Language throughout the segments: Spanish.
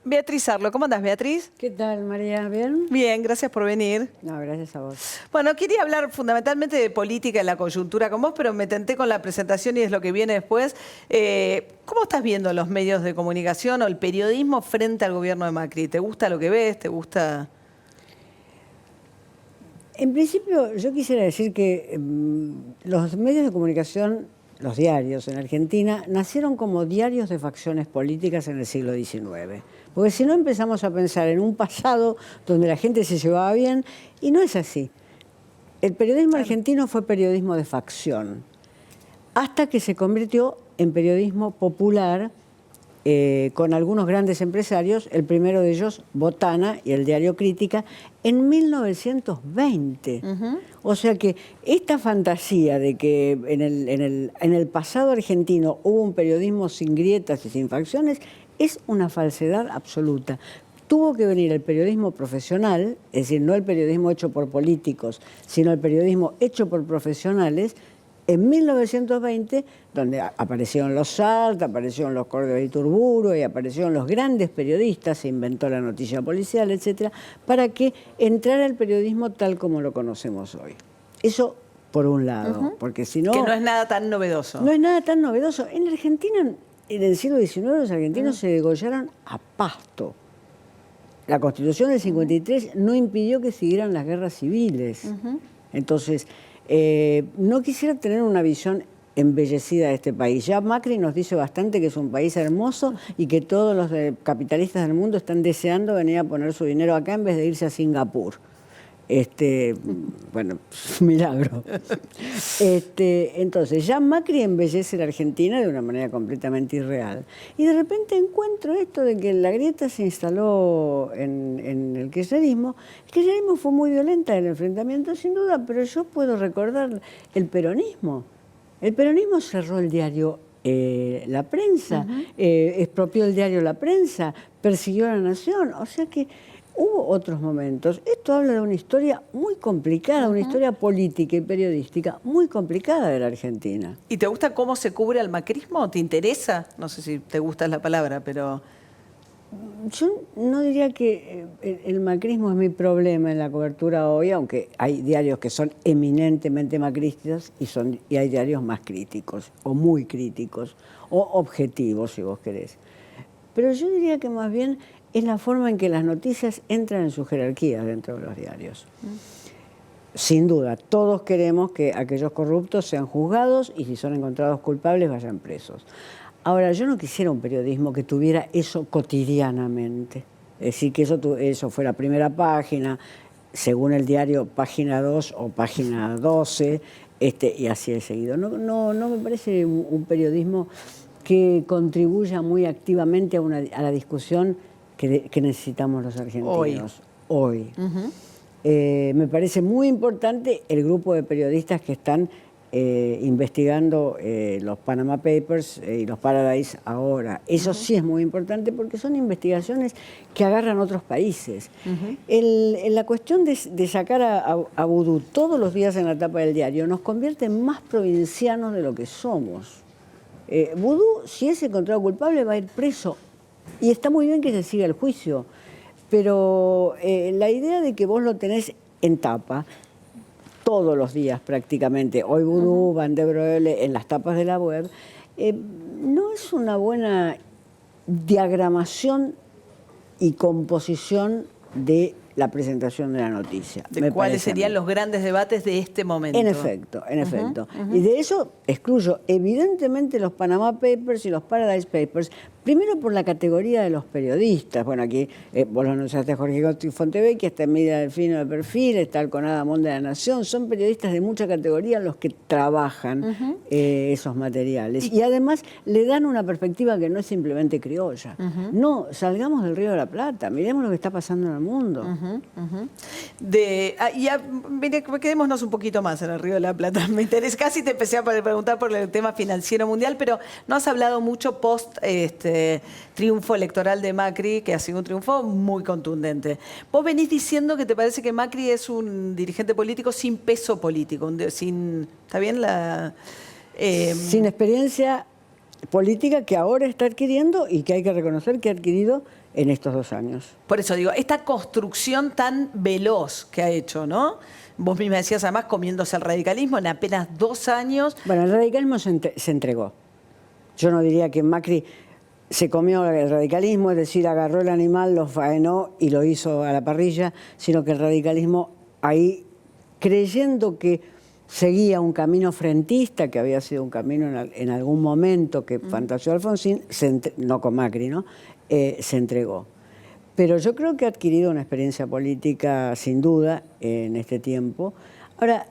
Beatriz Arlo. ¿Cómo andás, Beatriz? ¿Qué tal, María? ¿Bien? Bien, gracias por venir. No, gracias a vos. Bueno, quería hablar fundamentalmente de política en la coyuntura con vos, pero me tenté con la presentación y es lo que viene después. ¿Cómo estás viendo los medios de comunicación o el periodismo frente al gobierno de Macri? ¿Te gusta lo que ves? ¿Te gusta...? En principio, yo quisiera decir que los medios de comunicación, los diarios en Argentina, nacieron como diarios de facciones políticas en el siglo XIX. Porque si no empezamos a pensar en un pasado donde la gente se llevaba bien, y no es así. El periodismo argentino fue periodismo de facción, hasta que se convirtió en periodismo popular con algunos grandes empresarios, el primero de ellos, Botana, y el diario Crítica, en 1920. O sea que esta fantasía de que en el pasado argentino hubo un periodismo sin grietas y sin facciones es una falsedad absoluta. Tuvo que venir el periodismo profesional, es decir, no el periodismo hecho por políticos, sino el periodismo hecho por profesionales, en 1920, donde aparecieron los Salt, aparecieron los Córdoba de Iturburu y aparecieron los grandes periodistas, se inventó la noticia policial, etcétera, para que entrara el periodismo tal como lo conocemos hoy. Eso por un lado, porque si no... Que no es nada tan novedoso. No es nada tan novedoso. En Argentina, en el siglo XIX, los argentinos se degollaron a pasto. La Constitución del 53 no impidió que siguieran las guerras civiles. Entonces... no quisiera tener una visión embellecida de este país. Ya Macri nos dice bastante que es un país hermoso y que todos los capitalistas del mundo están deseando venir a poner su dinero acá en vez de irse a Singapur. Bueno, milagro. Entonces, ya Macri embellece la Argentina de una manera completamente irreal. Y de repente encuentro esto de que la grieta se instaló en el kirchnerismo. El kirchnerismo fue muy violenta en el enfrentamiento, sin duda, pero yo puedo recordar el peronismo. El peronismo cerró el diario La Prensa, expropió el diario La Prensa, persiguió a la Nación. O sea que hubo otros momentos. Esto habla de una historia muy complicada, una historia política y periodística muy complicada de la Argentina. ¿Y te gusta cómo se cubre al macrismo? ¿Te interesa? No sé si te gusta la palabra, pero... Yo no diría que el macrismo es mi problema en la cobertura hoy, aunque hay diarios que son eminentemente macristas y hay diarios más críticos, o muy críticos, o objetivos, si vos querés. Pero yo diría que más bien es la forma en que las noticias entran en sus jerarquías dentro de los diarios. Sin duda, todos queremos que aquellos corruptos sean juzgados y si son encontrados culpables vayan presos. Ahora, yo no quisiera un periodismo que tuviera eso cotidianamente. Es decir, que eso fuera primera página, según el diario página 2 o página 12, y así de seguido. No me parece un periodismo que contribuya muy activamente a la discusión que necesitamos los argentinos hoy. Me parece muy importante el grupo de periodistas que están investigando los Panama Papers y los Paradise ahora. Eso sí es muy importante porque son investigaciones que agarran otros países. La cuestión de sacar a Vudú todos los días en la tapa del diario nos convierte en más provincianos de lo que somos. Vudú, si es encontrado culpable, va a ir preso. Y está muy bien que se siga el juicio, pero la idea de que vos lo tenés en tapa todos los días prácticamente, hoy Vudú, Van de Broele, en las tapas de la web, no es una buena diagramación y composición de la presentación de la noticia. ¿De cuáles serían los grandes debates de este momento? En efecto, en efecto. Y de eso excluyo evidentemente los Panama Papers y los Paradise Papers, primero por la categoría de los periodistas. Bueno, aquí vos lo anunciaste, Jorge Fontevecchia, está Emilia Delfino de Perfil, está Alconada Amón de la Nación, son periodistas de mucha categoría los que trabajan esos materiales. Y además le dan una perspectiva que no es simplemente criolla. No, salgamos del Río de la Plata, miremos lo que está pasando en el mundo. Mire, quedémonos un poquito más en el Río de la Plata. Me interesa, casi te empecé a preguntar por el tema financiero mundial, pero no has hablado mucho post triunfo electoral de Macri, que ha sido un triunfo muy contundente. Vos venís diciendo que te parece que Macri es un dirigente político sin peso político, ¿está bien? Sin experiencia política que ahora está adquiriendo y que hay que reconocer que ha adquirido en estos 2 años. Por eso digo, esta construcción tan veloz que ha hecho, ¿no? Vos misma decías, además, comiéndose el radicalismo en apenas 2 años. Bueno, el radicalismo se entregó. Yo no diría que Macri se comió el radicalismo, es decir, agarró el animal, lo faenó y lo hizo a la parrilla, sino que el radicalismo ahí, creyendo que seguía un camino frentista, que había sido un camino en algún momento que fantaseó Alfonsín, no con Macri, ¿no? Se entregó. Pero yo creo que ha adquirido una experiencia política, sin duda, en este tiempo. Ahora,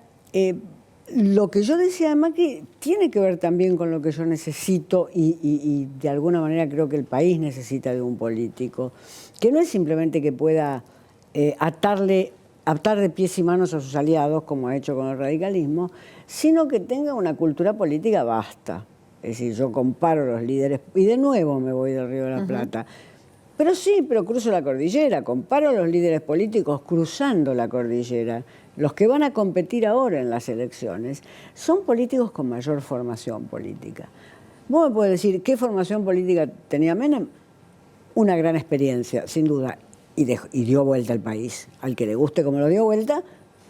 lo que yo decía de Macri tiene que ver también con lo que yo necesito y de alguna manera creo que el país necesita de un político, que no es simplemente que pueda atar de pies y manos a sus aliados, como ha hecho con el radicalismo, sino que tenga una cultura política vasta. Es decir, yo comparo los líderes, y de nuevo me voy del Río de la Plata, pero cruzo la cordillera, comparo los líderes políticos cruzando la cordillera. Los que van a competir ahora en las elecciones son políticos con mayor formación política. Vos me podés decir, ¿qué formación política tenía Menem? Una gran experiencia, sin duda, y dio vuelta al país. Al que le guste como lo dio vuelta,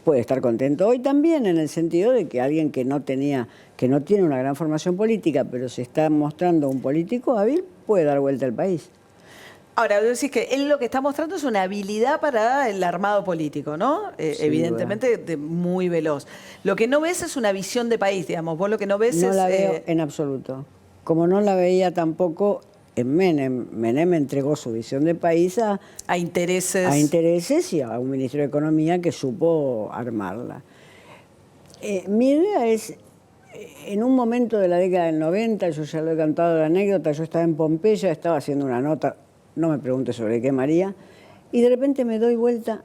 puede estar contento hoy también, en el sentido de que alguien que no tiene una gran formación política, pero se está mostrando un político hábil, puede dar vuelta al país. Ahora, vos decís que él lo que está mostrando es una habilidad para el armado político, ¿no? Evidentemente muy veloz. Lo que no ves es una visión de país, digamos. Vos lo que no ves No es... la veo en absoluto. Como no la veía tampoco en Menem. Menem entregó su visión de país a intereses. A intereses y a un ministro de Economía que supo armarla. Mi idea es, en un momento de la década del 90, yo ya lo he contado la anécdota, yo estaba en Pompeya, estaba haciendo una nota, no me pregunte sobre qué, María, y de repente me doy vuelta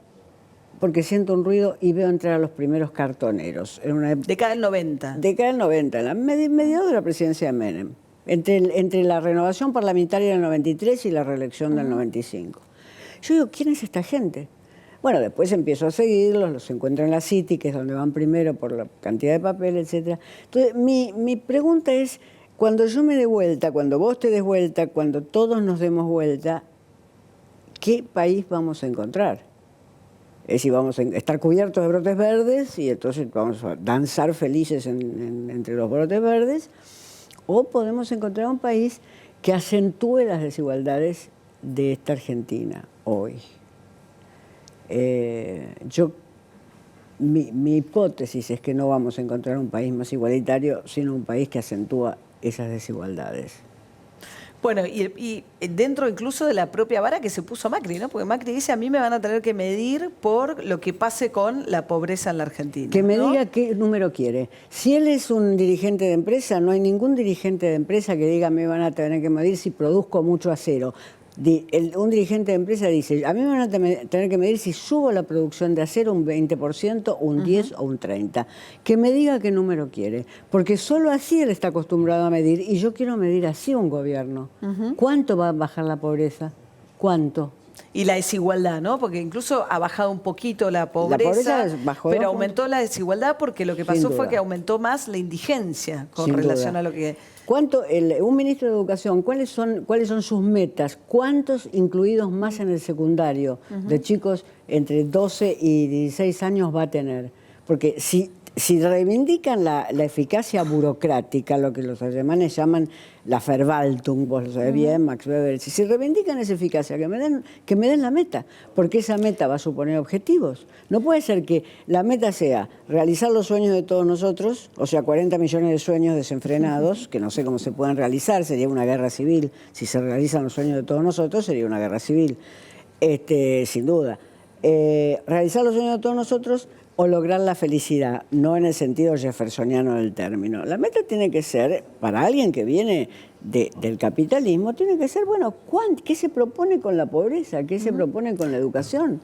porque siento un ruido y veo entrar a los primeros cartoneros. En una década del 90. Década del 90, en la mediados de la presidencia de Menem, entre la renovación parlamentaria del 93 y la reelección del 95. Yo digo, ¿quién es esta gente? Bueno, después empiezo a seguirlos, los encuentro en la City, que es donde van primero por la cantidad de papel, etc. Entonces, mi pregunta es, cuando yo me dé vuelta, cuando vos te des vuelta, cuando todos nos demos vuelta, ¿qué país vamos a encontrar? Es decir, vamos a estar cubiertos de brotes verdes y entonces vamos a danzar felices entre los brotes verdes, o podemos encontrar un país que acentúe las desigualdades de esta Argentina hoy. Mi hipótesis es que no vamos a encontrar un país más igualitario, sino un país que acentúa esas desigualdades. Bueno, y dentro incluso de la propia vara que se puso Macri, ¿no? Porque Macri dice, a mí me van a tener que medir por lo que pase con la pobreza en la Argentina. Que me diga qué número quiere. Si él es un dirigente de empresa, no hay ningún dirigente de empresa que diga, me van a tener que medir si produzco mucho acero. Un dirigente de empresa dice, a mí me van a tener que medir si subo la producción de acero un 20%, un 10% o un 30%. Que me diga qué número quiere, porque solo así él está acostumbrado a medir, y yo quiero medir así un gobierno. ¿Cuánto va a bajar la pobreza? ¿Cuánto? Y la desigualdad, ¿no? Porque incluso ha bajado un poquito la pobreza, bajó, pero aumentó la desigualdad porque lo que pasó fue que aumentó más la indigencia con relación a lo que... ¿Cuánto un ministro de Educación, cuáles son sus metas? ¿Cuántos incluidos más en el secundario de chicos entre 12 y 16 años va a tener? Porque si reivindican la eficacia burocrática, lo que los alemanes llaman la Verwaltung, vos lo sabés bien, Max Weber, si reivindican esa eficacia, que me den la meta, porque esa meta va a suponer objetivos. No puede ser que la meta sea realizar los sueños de todos nosotros, o sea, 40 millones de sueños desenfrenados, que no sé cómo se pueden realizar, sería una guerra civil. Si se realizan los sueños de todos nosotros, sería una guerra civil, sin duda. Realizar los sueños de todos nosotros o lograr la felicidad, no en el sentido jeffersoniano del término. La meta tiene que ser, para alguien que viene del capitalismo, tiene que ser, bueno, ¿qué se propone con la pobreza? ¿Qué se propone con la educación?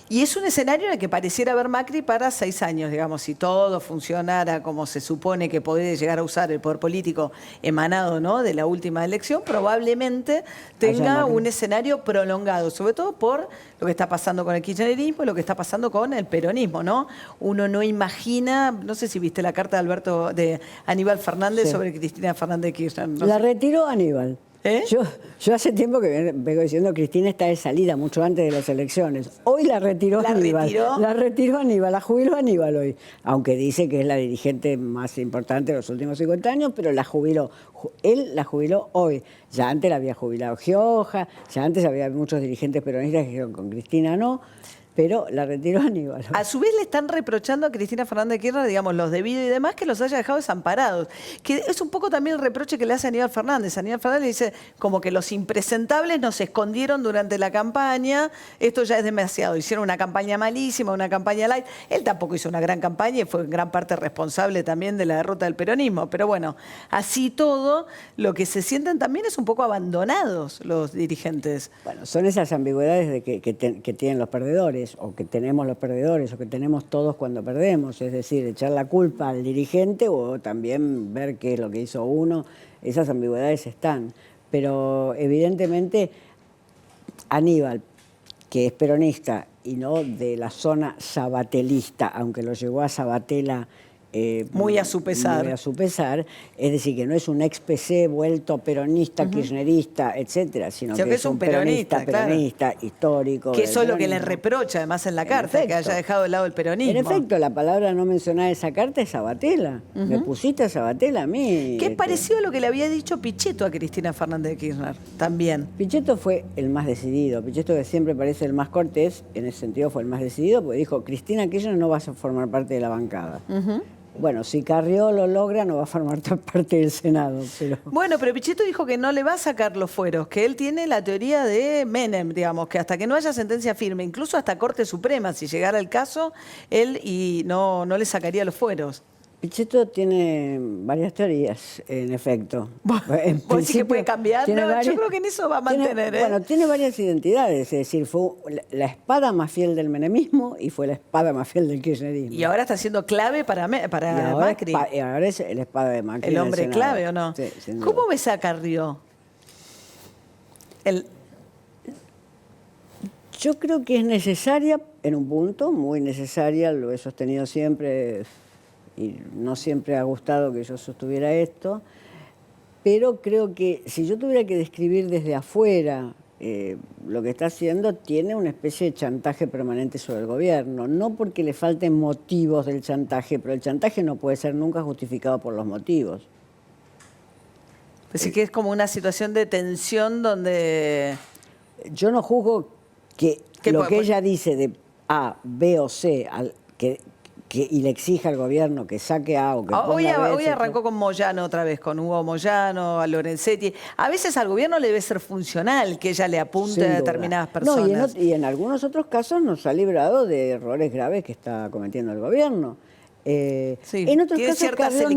Y es un escenario en el que pareciera haber Macri para 6 años, digamos, si todo funcionara como se supone que podría llegar a usar el poder político emanado, ¿no?, de la última elección, probablemente tenga un escenario prolongado, sobre todo por lo que está pasando con el kirchnerismo y lo que está pasando con el peronismo, ¿no? Uno no imagina, no sé si viste la carta de Aníbal Fernández sobre Cristina Fernández de Kirchner. La retiró Aníbal. ¿Eh? Yo hace tiempo que vengo diciendo que Cristina está de salida, mucho antes de las elecciones. Hoy la retiró Aníbal. La retiró Aníbal, la jubiló Aníbal hoy. Aunque dice que es la dirigente más importante de los últimos 50 años, pero la jubiló. Él la jubiló hoy. Ya antes la había jubilado Gioja, ya antes había muchos dirigentes peronistas que dijeron con Cristina no. Pero la retiró Aníbal. A su vez le están reprochando a Cristina Fernández de Kirchner, digamos, los debidos y demás, que los haya dejado desamparados. Que es un poco también el reproche que le hace a Aníbal Fernández. Aníbal Fernández le dice como que los impresentables nos escondieron durante la campaña, esto ya es demasiado. Hicieron una campaña malísima, una campaña light. Él tampoco hizo una gran campaña y fue en gran parte responsable también de la derrota del peronismo. Pero bueno, así todo, lo que se sienten también es un poco abandonados los dirigentes. Bueno, son esas ambigüedades de que tienen los perdedores, o que tenemos los perdedores, o que tenemos todos cuando perdemos, es decir, echar la culpa al dirigente o también ver qué es lo que hizo uno. Esas ambigüedades están, pero evidentemente Aníbal, que es peronista y no de la zona sabatelista, aunque lo llegó a Sabatella muy a su pesar. Muy a su pesar, es decir, que no es un ex-PC vuelto peronista, kirchnerista, etcétera, sino que es un peronista histórico. Que eso es lo que le reprocha además en la carta, que haya dejado de lado el peronismo. En efecto, la palabra no mencionada de esa carta es Sabatella. Me pusiste a Sabatella a mí. Que es parecido a lo que le había dicho Pichetto a Cristina Fernández de Kirchner, también. Pichetto fue el más decidido. Pichetto, que siempre parece el más cortés, en ese sentido fue el más decidido, porque dijo, Cristina Kirchner no va a formar parte de la bancada. Bueno, si Carrió lo logra, no va a formar parte del Senado. Pero... Bueno, pero Pichetto dijo que no le va a sacar los fueros, que él tiene la teoría de Menem, digamos, que hasta que no haya sentencia firme, incluso hasta Corte Suprema, si llegara el caso, él no le sacaría los fueros. Pichetto tiene varias teorías, en efecto. ¿Vos decís que puede cambiar? No, yo creo que en eso va a mantener. Bueno, tiene varias identidades, es decir, fue la espada más fiel del menemismo y fue la espada más fiel del kirchnerismo. Y ahora está siendo clave para Macri. Y ahora es la espada de Macri. El hombre clave, ¿o no? Sí, sin duda. ¿Cómo ves a Carrió? Yo creo que es necesaria, en un punto, muy necesaria, lo he sostenido siempre, y no siempre ha gustado que yo sostuviera esto, pero creo que si yo tuviera que describir desde afuera lo que está haciendo, tiene una especie de chantaje permanente sobre el gobierno, no porque le falten motivos del chantaje, pero el chantaje no puede ser nunca justificado por los motivos. Así que es como una situación de tensión donde... Yo no juzgo que lo que ella dice de A, B o C, y le exija al gobierno que saque A o que ponga B. Hoy arrancó con Moyano otra vez, con Hugo Moyano, a Lorenzetti. A veces al gobierno le debe ser funcional que ella le apunte a determinadas personas. No, y en algunos otros casos nos ha librado de errores graves que está cometiendo el gobierno. En otros casos Carrió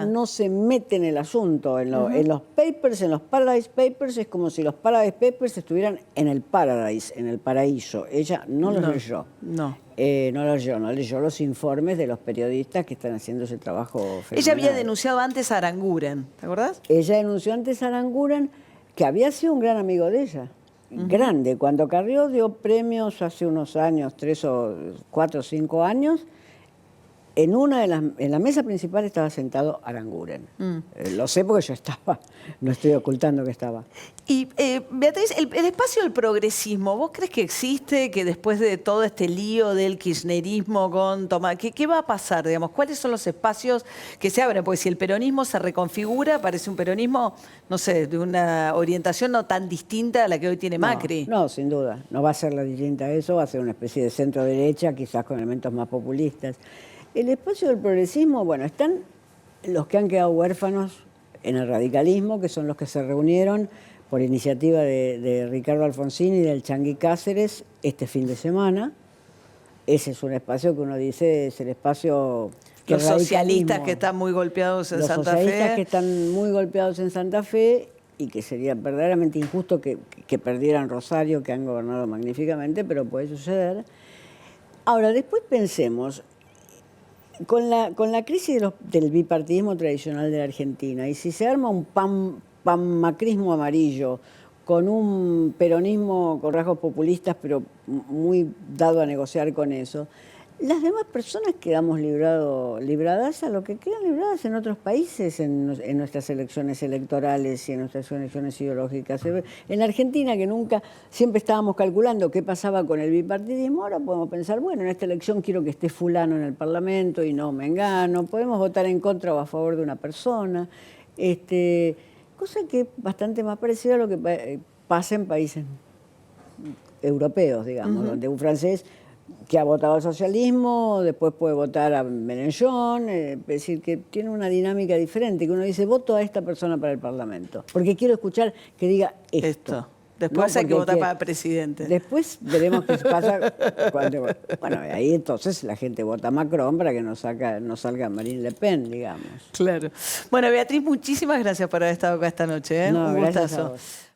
no se mete en el asunto. En los papers, en los Paradise Papers, es como si los Paradise Papers estuvieran en el Paradise, en el paraíso. Ella no los leyó. No leyó los informes de los periodistas que están haciendo ese trabajo fenomenal. Ella había denunciado antes a Aranguren, ¿te acordás? Ella denunció antes a Aranguren, que había sido un gran amigo de ella. Grande. Cuando Carrió dio premios hace unos años, 4 o 5 años, en la mesa principal estaba sentado Aranguren. Lo sé porque yo estaba, no estoy ocultando que estaba. Y Beatriz, el espacio del progresismo, ¿vos crees que existe, que después de todo este lío del kirchnerismo con Tomás, ¿qué va a pasar, digamos? ¿Cuáles son los espacios que se abren? Porque si el peronismo se reconfigura, parece un peronismo, no sé, de una orientación no tan distinta a la que hoy tiene Macri. No, sin duda. No va a ser la distinta a eso, va a ser una especie de centro-derecha, quizás con elementos más populistas. El espacio del progresismo, bueno, están los que han quedado huérfanos en el radicalismo, que son los que se reunieron por iniciativa de Ricardo Alfonsín y del Changuí Cáceres este fin de semana. Ese es un espacio que uno dice es el espacio... Los socialistas que están muy golpeados en Santa Fe. Los socialistas que están muy golpeados en Santa Fe y que sería verdaderamente injusto que perdieran Rosario, que han gobernado magníficamente, pero puede suceder. Ahora, después pensemos... Con la crisis del bipartidismo tradicional de la Argentina, y si se arma un panmacrismo amarillo, con un peronismo con rasgos populistas, pero muy dado a negociar con eso, Las demás personas quedamos libradas a lo que quedan libradas en otros países, en nuestras elecciones electorales y en nuestras elecciones ideológicas. En Argentina, que nunca, siempre estábamos calculando qué pasaba con el bipartidismo, ahora podemos pensar, bueno, en esta elección quiero que esté fulano en el Parlamento y no mengano, podemos votar en contra o a favor de una persona, cosa que es bastante más parecida a lo que pasa en países europeos, digamos, donde un francés que ha votado al socialismo, después puede votar a Mélenchon, es decir, que tiene una dinámica diferente, que uno dice, voto a esta persona para el Parlamento, porque quiero escuchar que diga esto. Después ¿no? hay que votar para presidente. Después veremos qué pasa cuando... Bueno, ahí entonces la gente vota a Macron para que no salga Marine Le Pen, digamos. Claro. Bueno, Beatriz, muchísimas gracias por haber estado acá esta noche. No, Un gracias gustazo. a vos.